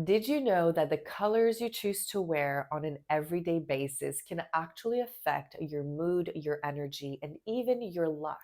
Did you know that the colors you choose to wear on an everyday basis can actually affect your mood, your energy, and even your luck?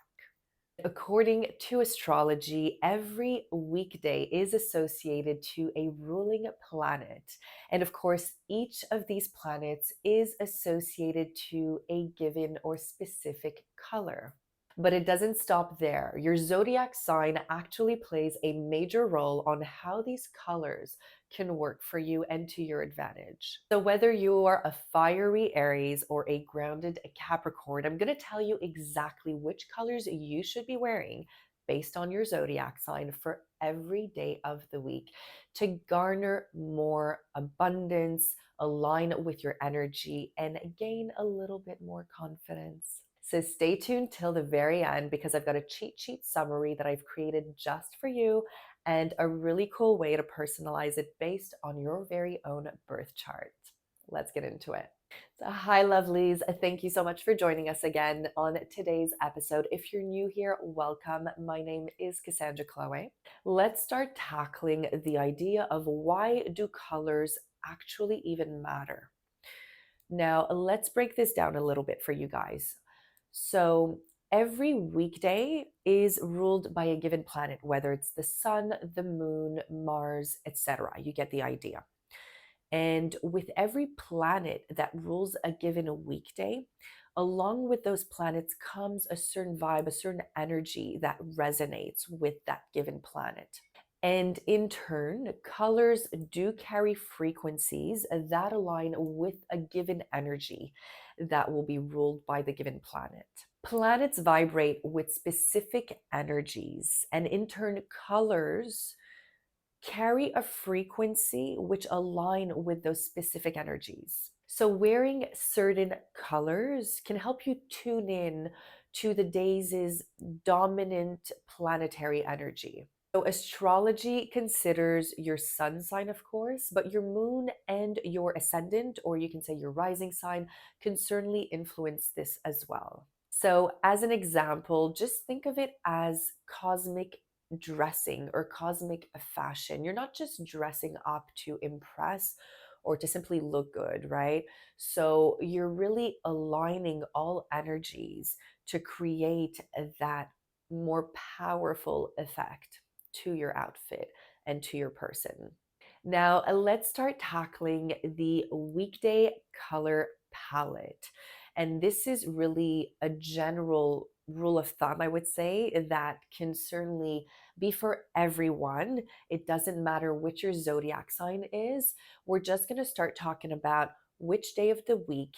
According to astrology, every weekday is associated to a ruling planet. And of course, each of these planets is associated to a given or specific color. But it doesn't stop there. Your zodiac sign actually plays a major role on how these colors can work for you and to your advantage. So, whether you are a fiery Aries or a grounded Capricorn, I'm going to tell you exactly which colors you should be wearing based on your zodiac sign for every day of the week to garner more abundance, align with your energy, and gain a little bit more confidence. So stay tuned till the very end because I've got a cheat sheet summary that I've created just for you and a really cool way to personalize it based on your very own birth chart. Let's get into it. So, hi, lovelies. Thank you so much for joining us again on today's episode. If you're new here, welcome. My name is Cassandra Chloé. Let's start tackling the idea of why do colors actually even matter? Now, let's break this down a little bit for you guys. So, every weekday is ruled by a given planet, whether it's the sun, the moon, Mars, etc. You get the idea. And with every planet that rules a given weekday, along with those planets comes a certain vibe, a certain energy that resonates with that given planet. And in turn, colors do carry frequencies that align with a given energy that will be ruled by the given planet. Planets vibrate with specific energies, and in turn, colors carry a frequency which align with those specific energies. So, wearing certain colors can help you tune in to the day's dominant planetary energy. So, astrology considers your sun sign, of course, but your moon and your ascendant, or you can say your rising sign, can certainly influence this as well. So, as an example, just think of it as cosmic dressing or cosmic fashion. You're not just dressing up to impress or to simply look good, right? So you're really aligning all energies to create that more powerful effect to your outfit and to your person. Now, let's start tackling the weekday color palette. And this is really a general rule of thumb, I would say, that can certainly be for everyone. It doesn't matter which your zodiac sign is. We're just going to start talking about which day of the week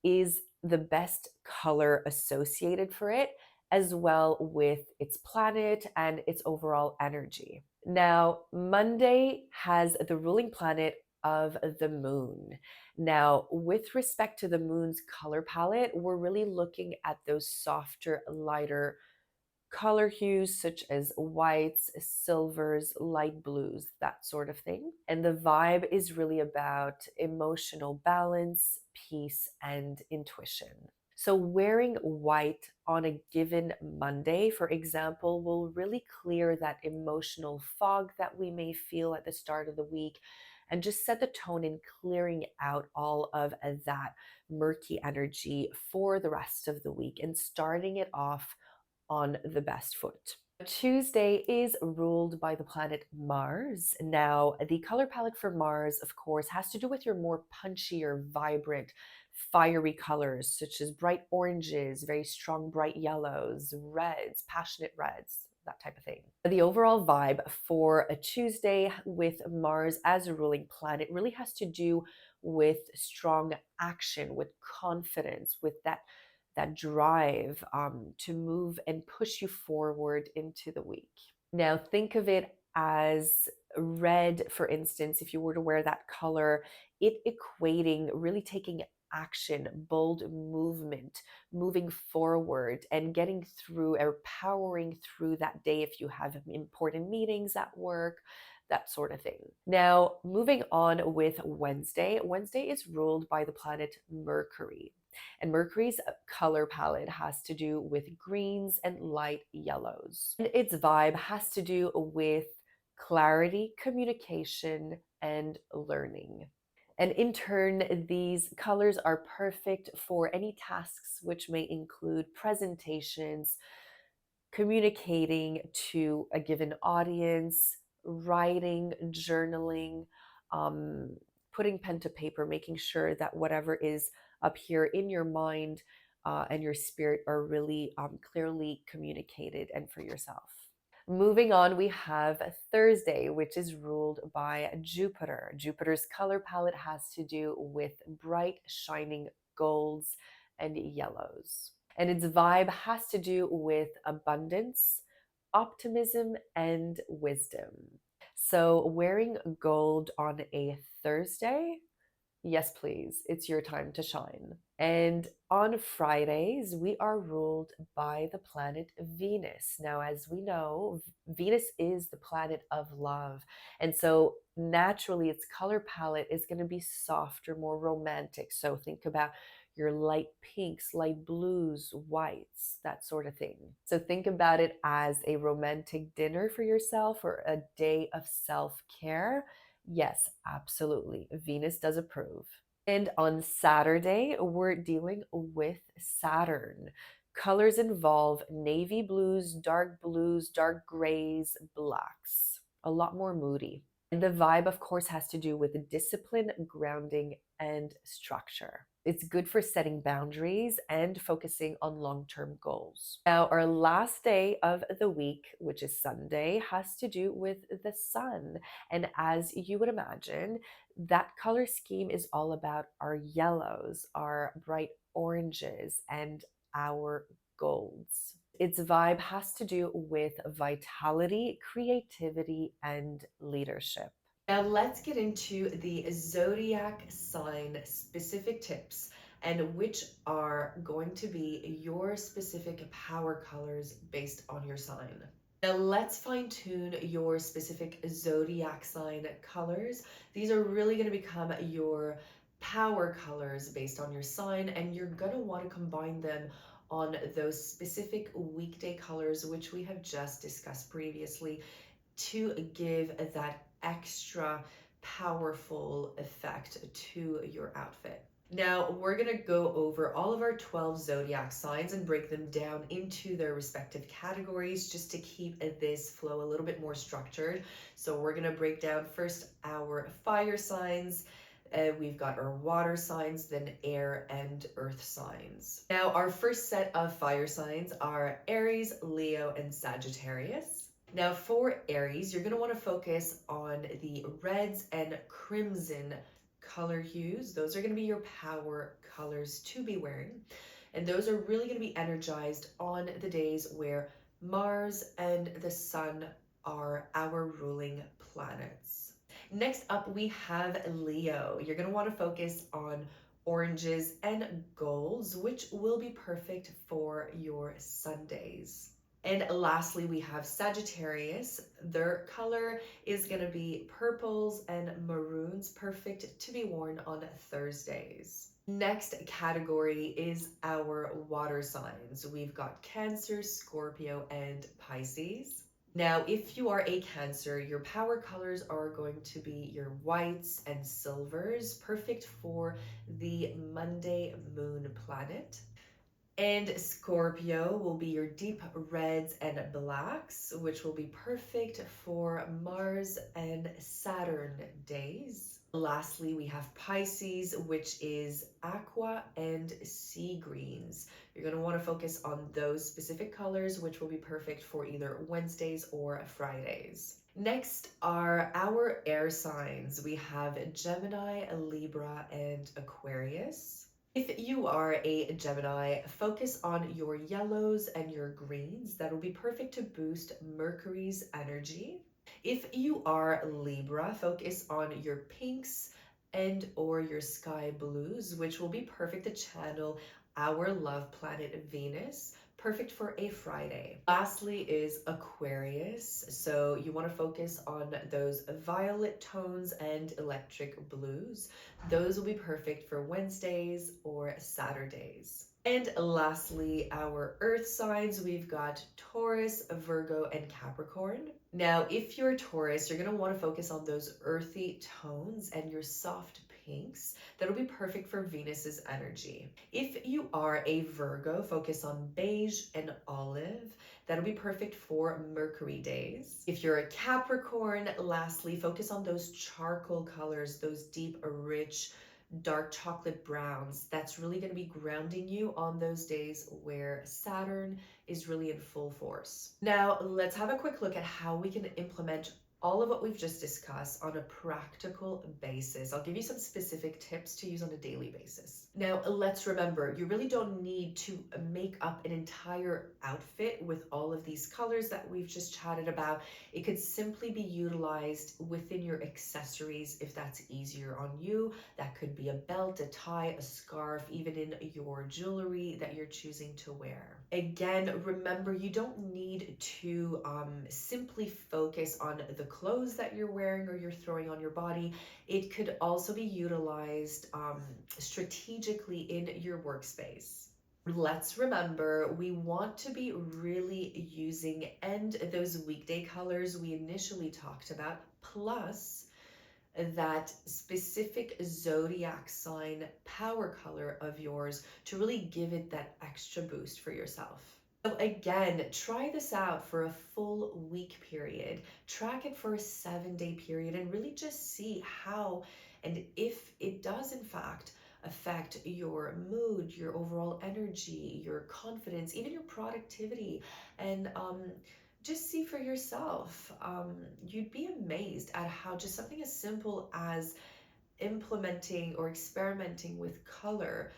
is the best color associated for it, as well with its planet and its overall energy. Now, Monday has the ruling planet of the moon. Now, with respect to the moon's color palette, we're really looking at those softer, lighter color hues such as whites, silvers, light blues, that sort of thing. And the vibe is really about emotional balance, peace, and intuition. So, wearing white on a given Monday, for example, will really clear that emotional fog that we may feel at the start of the week and just set the tone in clearing out all of that murky energy for the rest of the week and starting it off on the best foot. Tuesday is ruled by the planet Mars. Now, the color palette for Mars, of course, has to do with your more punchier, vibrant, fiery colors, such as bright oranges, very strong, bright yellows, reds, passionate reds, that type of thing. The overall vibe for a Tuesday with Mars as a ruling planet really has to do with strong action, with confidence, with that drive to move and push you forward into the week. Now, think of it as red, for instance, if you were to wear that color, it equating really taking action, bold movement, moving forward and getting through or powering through that day if you have important meetings at work, that sort of thing. Now, moving on with Wednesday, Wednesday is ruled by the planet Mercury. And Mercury's color palette has to do with greens and light yellows. And its vibe has to do with clarity, communication, and learning. And in turn, these colors are perfect for any tasks which may include presentations, communicating to a given audience, writing, journaling, um, putting pen to paper, making sure that whatever is up here in your mind and your spirit are really clearly communicated and for yourself. Moving on, we have Thursday, which is ruled by Jupiter. Jupiter's color palette has to do with bright, shining golds and yellows. And its vibe has to do with abundance, optimism, and wisdom. So, wearing gold on a Thursday, yes, please, it's your time to shine. And on Fridays, we are ruled by the planet Venus. Now, as we know, Venus is the planet of love. And so naturally, its color palette is going to be softer, more romantic. So think about your light pinks, light blues, whites, that sort of thing. So think about it as a romantic dinner for yourself or a day of self care. Yes, absolutely. Venus does approve. And on Saturday, we're dealing with Saturn. Colors involve navy blues, dark grays, blacks. A lot more moody. And the vibe, of course, has to do with discipline, grounding, and structure. It's good for setting boundaries and focusing on long-term goals. Now, our last day of the week, which is Sunday, has to do with the sun. And as you would imagine, that color scheme is all about our yellows, our bright oranges, and our golds. Its vibe has to do with vitality, creativity, and leadership. Now, let's get into the zodiac sign specific tips and which are going to be your specific power colors based on your sign. Now, let's fine tune your specific zodiac sign colors. These are really going to become your power colors based on your sign, and you're going to want to combine them on those specific weekday colors, which we have just discussed previously, to give that extra powerful effect to your outfit. Now, we're going to go over all of our 12 zodiac signs and break them down into their respective categories just to keep this flow a little bit more structured. So we're going to break down first our fire signs. We've got our water signs, then air and earth signs. Now, our first set of fire signs are Aries, Leo, and Sagittarius. Now, for Aries, you're going to want to focus on the reds and crimson color hues. Those are going to be your power colors to be wearing. And those are really going to be energized on the days where Mars and the Sun are our ruling planets. Next up, we have Leo. You're going to want to focus on oranges and golds, which will be perfect for your Sundays. And lastly, we have Sagittarius. Their color is going to be purples and maroons, perfect to be worn on Thursdays. Next category is our water signs. We've got Cancer, Scorpio, and Pisces. Now, if you are a Cancer, your power colors are going to be your whites and silvers, perfect for the Monday moon planet. And Scorpio will be your deep reds and blacks, which will be perfect for Mars and Saturn days. Lastly, we have Pisces, which is aqua and sea greens. You're going to want to focus on those specific colors, which will be perfect for either Wednesdays or Fridays. Next are our air signs. We have Gemini, Libra, and Aquarius. If you are a Gemini, focus on your yellows and your greens. That'll be perfect to boost Mercury's energy. If you are Libra, focus on your pinks and or your sky blues, which will be perfect to channel our love planet Venus, perfect for a Friday. Lastly is Aquarius. So you want to focus on those violet tones and electric blues. Those will be perfect for Wednesdays or Saturdays. And lastly, our earth signs, we've got Taurus, Virgo, and Capricorn. Now, if you're Taurus, you're going to want to focus on those earthy tones and your soft pinks. That'll be perfect for Venus's energy. If you are a Virgo, focus on beige and olive. That'll be perfect for Mercury days. If you're a Capricorn, lastly, focus on those charcoal colors, those deep, rich, dark chocolate browns. That's really going to be grounding you on those days where Saturn is really in full force. Now, let's have a quick look at how we can implement all of what we've just discussed on a practical basis. I'll give you some specific tips to use on a daily basis. Now, let's remember, you really don't need to make up an entire outfit with all of these colors that we've just chatted about. It could simply be utilized within your accessories if that's easier on you. That could be a belt, a tie, a scarf, even in your jewelry that you're choosing to wear. Again, remember, you don't need to simply focus on the clothes that you're wearing or you're throwing on your body. It could also be utilized strategically in your workspace. Let's remember, we want to be really using those weekday colors we initially talked about, plus that specific zodiac sign power color of yours to really give it that extra boost for yourself. So again, try this out for a full week period. Track it for a 7-day period and really just see how and if it does in fact affect your mood, your overall energy, your confidence, even your productivity, and just see for yourself. You'd be amazed at how just something as simple as implementing or experimenting with color,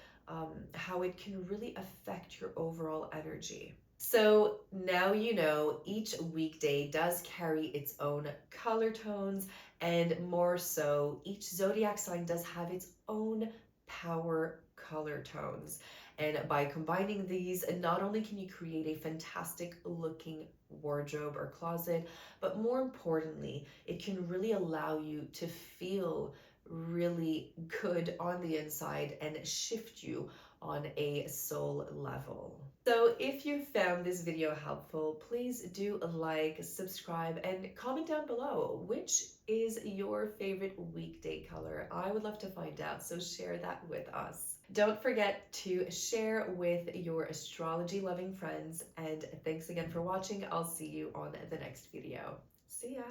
how it can really affect your overall energy. So now you know each weekday does carry its own color tones, and more so, each zodiac sign does have its own power color tones. And by combining these, not only can you create a fantastic looking wardrobe or closet, but more importantly, it can really allow you to feel really good on the inside and shift you on a soul level. So if you found this video helpful, please do like, subscribe, and comment down below which is your favorite weekday color. I would love to find out, so share that with us. Don't forget to share with your astrology loving friends, and thanks again for watching. I'll see you on the next video. See ya!